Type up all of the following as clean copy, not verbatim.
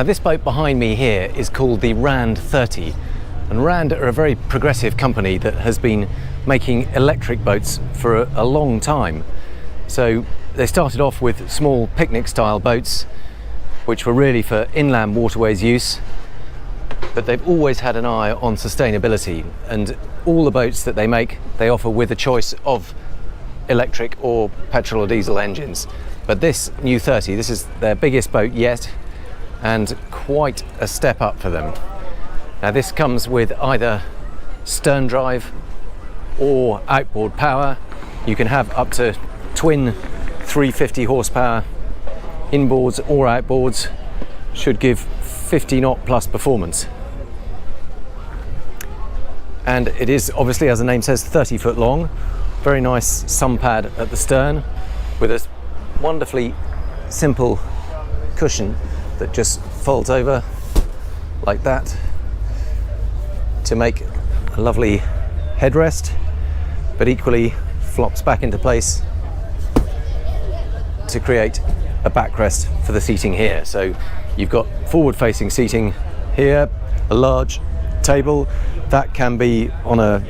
Now this boat behind me here is called the RAND 30, and RAND are a very progressive company that has been making electric boats for a long time. So they started off with small picnic style boats which were really for inland waterways use, but they've always had an eye on sustainability, and all the boats that they make they offer with a choice of electric or petrol or diesel engines. But this new 30, this is their biggest boat yet, and quite a step up for them. Now this comes with either stern drive or outboard power. You can have up to twin 350 horsepower inboards or outboards, should give 50 knot plus performance. And it is obviously, as the name says, 30 foot long. Very nice sun pad at the stern with a wonderfully simple cushion that just folds over like that to make a lovely headrest, but equally flops back into place to create a backrest for the seating here. So you've got forward facing seating here, a large table that can be on a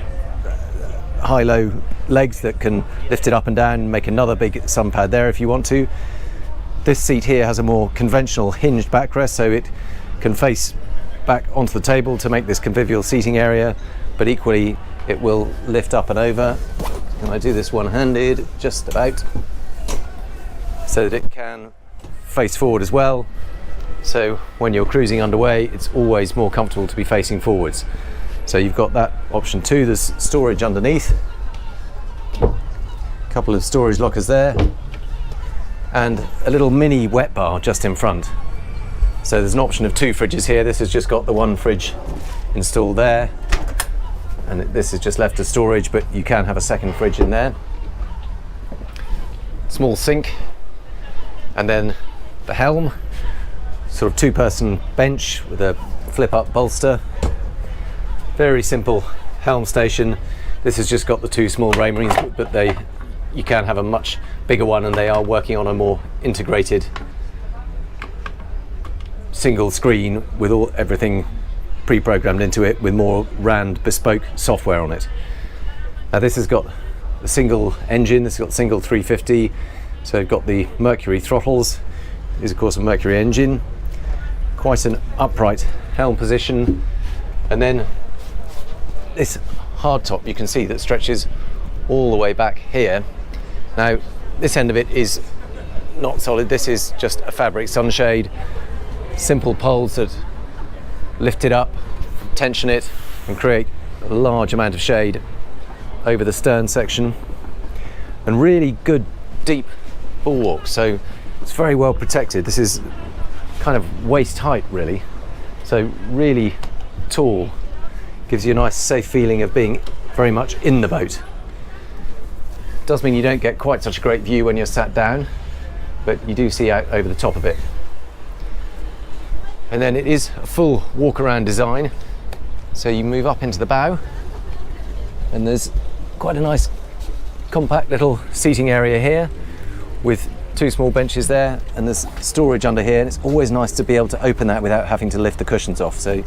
high-low legs that can lift it up and down and make another big sun pad there if you want to. This seat here has a more conventional hinged backrest, so it can face back onto the table to make this convivial seating area, but equally it will lift up and over. And I do this one-handed just about, so that it can face forward as well. So when you're cruising underway, it's always more comfortable to be facing forwards. So you've got that option too. There's storage underneath, a couple of storage lockers there, and a little mini wet bar just in front. So there's an option of 2 fridges here. This has just got the 1 fridge installed there, and this is just left as storage, but you can have a second fridge in there. Small sink, and then the helm, sort of 2-person bench with a flip-up bolster. Very simple helm station. This has just got the 2 small raimerings, but you can have a much bigger one, and they are working on a more integrated single screen with everything pre-programmed into it with more RAND bespoke software on it. Now this has got a single engine, this has got single 350, so you've got the Mercury throttles. It is of course a Mercury engine, quite an upright helm position, and then this hardtop you can see that stretches all the way back here. Now this end of it is not solid, this is just a fabric sunshade, simple poles that lift it up, tension it and create a large amount of shade over the stern section, and really good deep bulwark, so it's very well protected. This is kind of waist height really, so really tall, gives you a nice safe feeling of being very much in the boat. Does mean you don't get quite such a great view when you're sat down, but you do see out over the top of it. And then it is a full walk around design, so you move up into the bow and there's quite a nice compact little seating area here with 2 small benches there, and there's storage under here, and it's always nice to be able to open that without having to lift the cushions off, so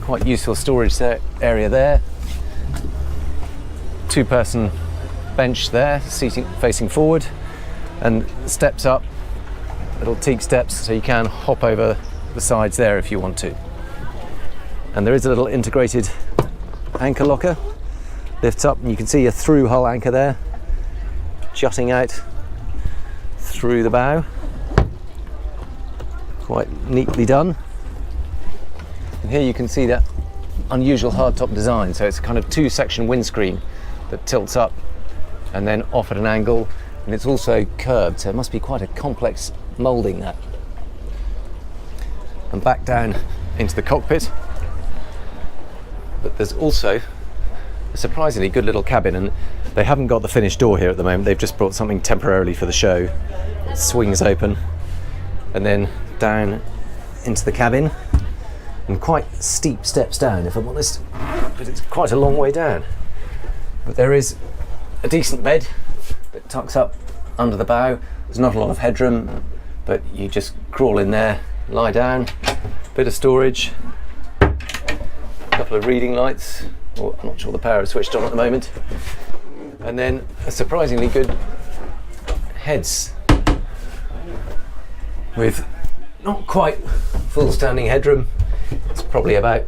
quite useful storage area there. 2-person bench there, seating facing forward, and steps up, little teak steps, so you can hop over the sides there if you want to. And there is a little integrated anchor locker, lifts up and you can see a through hull anchor there jutting out through the bow, quite neatly done. And here you can see that unusual hardtop design, so it's a kind of 2-section windscreen that tilts up and then off at an angle, and it's also curved, so it must be quite a complex moulding that. And back down into the cockpit, but there's also a surprisingly good little cabin, and they haven't got the finished door here at the moment. They've just brought something temporarily for the show. It swings open and then down into the cabin, and quite steep steps down if I'm honest, but it's quite a long way down. But there is a decent bed tucks up under the bow. There's not a lot of headroom, but you just crawl in there lie down, bit of storage, a couple of reading lights. Oh, I'm not sure the power is switched on at the moment. And then a surprisingly good heads with not quite full standing headroom. It's probably about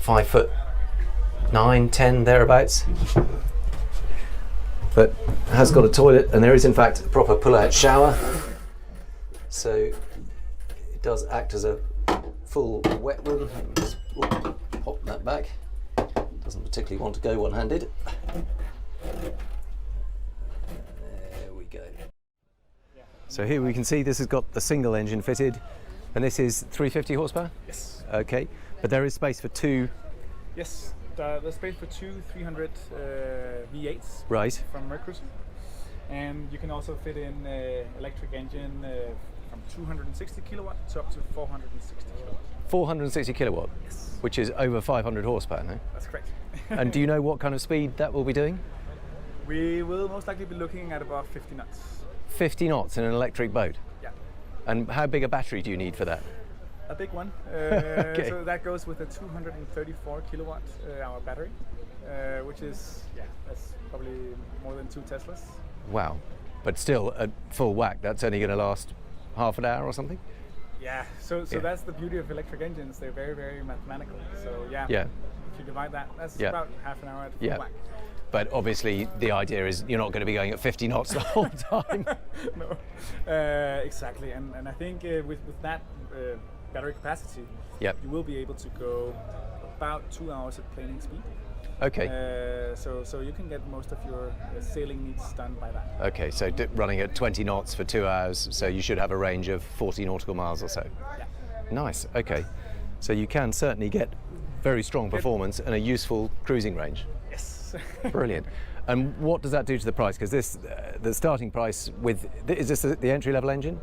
5'9", 10 thereabouts. But it has got a toilet, and there is in fact a proper pull-out shower. So it does act as a full wet room. Just pop that back. Doesn't particularly want to go one-handed. There we go. So here we can see this has got the single engine fitted, and this is 350 horsepower? Yes. Okay, but there is space for two. Yes, there's space for two 300 V8s Right. from Mercury. And you can also fit in electric engine from 260 kilowatt to up to 460 kilowatt. 460 kilowatt, Yes. which is over 500 horsepower now. That's correct. And do you know what kind of speed that will be doing? We will most likely be looking at about 50 knots. 50 knots in an electric boat. Yeah. And how big a battery do you need for that? A big one. Okay. So that goes with a 234 kilowatt hour battery, which is, that's probably more than 2 Teslas. Wow. But still, at full whack, that's only going to last half an hour or something? Yeah, so that's the beauty of electric engines. They're very, very mathematical. So yeah, Yeah. if you divide that, that's Yeah. about half an hour at full Yeah. whack. But obviously, the idea is you're not going to be going at 50 knots the whole time. No, exactly. And I think with that battery capacity, Yep. you will be able to go about 2 hours at planing speed. Okay. So you can get most of your sailing needs done by that. Okay, so running at 20 knots for 2 hours, so you should have a range of 40 nautical miles or so. Yeah. Nice, okay. So you can certainly get very strong performance and a useful cruising range. Yes. Brilliant. And what does that do to the price? Because this, the starting price with, is this the entry-level engine?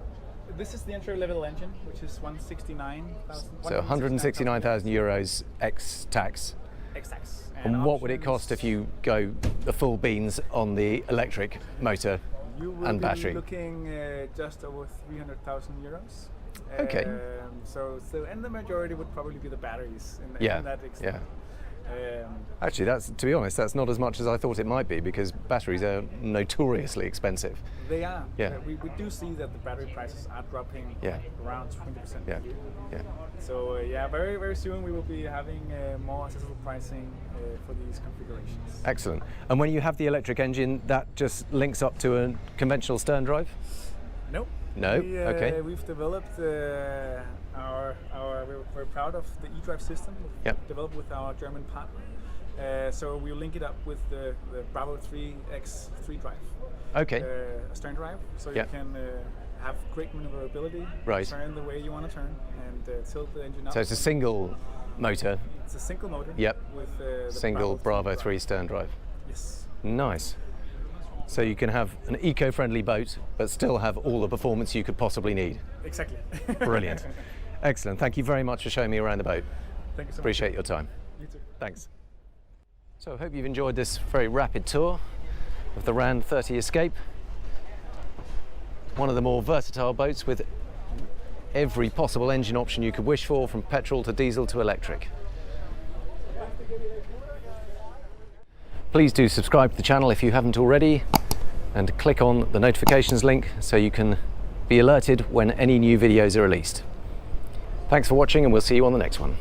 This is the entry-level engine, which is 169,000. So 169,000 euros ex-tax. Ex-tax. And what would it cost if you go the full beans on the electric motor You will and be battery? looking just over 300,000 euros. Okay. So and the majority would probably be the batteries in Yeah, that extent. yeah. Actually, that's, to be honest, that's not as much as I thought it might be, because batteries are notoriously expensive. They are. Yeah. We do see that the battery prices are dropping Yeah. around 20% Yeah, a year. yeah. So very, very soon we will be having more accessible pricing for these configurations. Excellent. And when you have the electric engine, that just links up to a conventional stern drive? No. No? Okay. We've developed we're proud of the eDrive system we've Yep. developed with our German partner. So we'll link it up with the Bravo 3X3 drive. Okay. A stern drive, so Yep. you can have great maneuverability, Right. turn the way you want to turn, and tilt the engine up. So it's a single motor, It's a single motor. Yep. With the single Bravo 3 drive. stern drive. Yes. Nice. So you can have an eco-friendly boat, but still have all the performance you could possibly need. Exactly. Brilliant. Excellent. Thank you very much for showing me around the boat. Thank you so Appreciate your time. much. You too. Thanks. So I hope you've enjoyed this very rapid tour of the RAND 30 Escape. One of the more versatile boats with every possible engine option you could wish for, from petrol to diesel to electric. Please do subscribe to the channel if you haven't already, and click on the notifications link so you can be alerted when any new videos are released. Thanks for watching, and we'll see you on the next one.